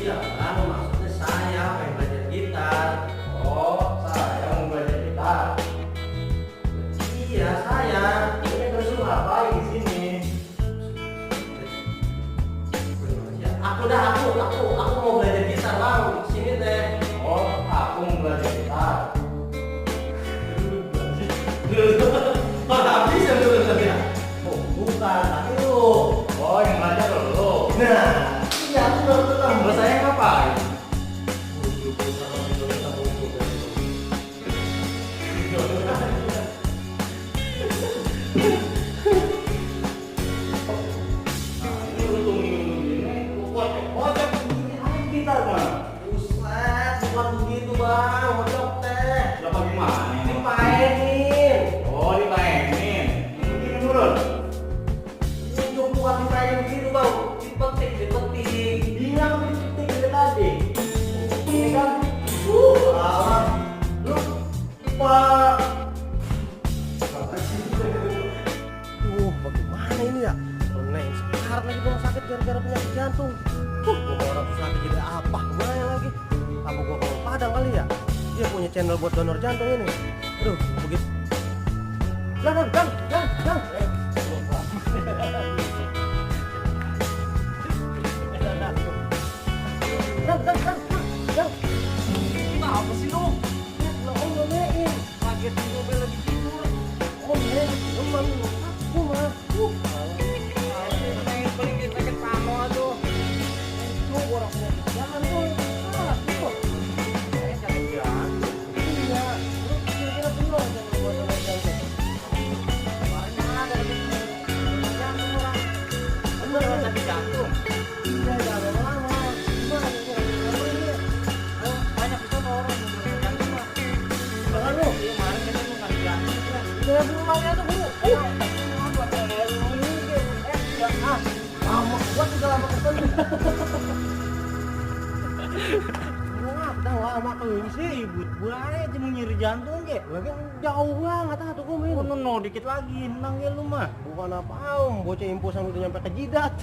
Iya, anu maksudnya saya pengen belajar gitar. Oh, saya mau belajar gitar. Iya, saya. Ini terus lu ngapain di sini? Ya, aku mau belajar gitar, Bang. Sini teh. Oh, aku mau belajar gitar. Kok habis ya dulu ya? Oh, bukan, tapi lu. Oh, yang belajar lu. Nah, iya aku baru ketemu. Terus saya ngapain? Buset, bukan begitu bang, mojok teh. Lah bagaimana ini? Dipaenin. Oh, dimainin. Begini turun. Mojok bukan dipaenin begitu bang, dipetik. Bilang dipetik dari tadi. Ini kan Alah, lu pak. Bagaimana ini ya? Neng, sekarang lagi gua sakit gara-gara penyakit jantung. Gua orang sakit jadi apa? Gimana lagi? Apa gua ke Padang kali ya? Dia punya channel buat donor jantung ini. Aduh, begitu. Jangan. Jangan. apa sih lu? Lah om ngomein. Kaget juga lagi tidur. Om neng, emang aku mah. Paling sakit pano tuh. Lu orang penyakit jangan tuh. Ah, tuh. Saya sakit jantung. Iya, lu kira-kira bener jangan buat donor jantung. Kemarin ada lagi jantung orang. Bener Orang kan? sakit jantung. Iya, jangan lama. Gimana ini? Oh, banyak itu orang yang sakit jantung lah. Jangan lu. Iya, kemarin kita mau sakit jantung lah. Udah pulang ya tuh, Bu. Lama, gua juga lama kesel. Lu ngapa lama keuing sih? Ribut banget cuma nyeri jantung ke. Lagi jauh banget tuh gua main. Oh, no, dikit lagi, menang ya lu mah. Bukan apa-apa, bocah impus yang udah nyampe ke jidat.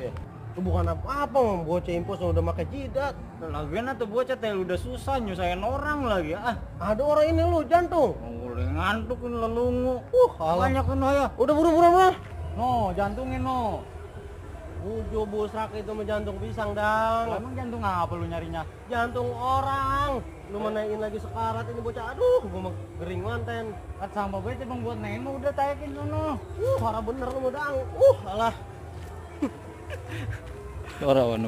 Iya. Itu bukan apa-apa, bocah impus yang udah pakai jidat. Lagian tuh bocah teh udah susah nyusahin orang lagi. Ah, Ada orang ini lu jantung. udah ngantuk ini lelungu. Alah. Banyak kan ya. Udah buru-buru mah. No, jantungin no. Ujo busrak itu mah jantung pisang, Dang. Emang jantung apa lu nyarinya? Jantung orang. Lu mau naikin lagi sekarat ini bocah. Aduh, gua mah gering manten. Kan sama gue bang buat naik mah udah taikin sono. Parah bener lu mau, Dang. Alah. Orang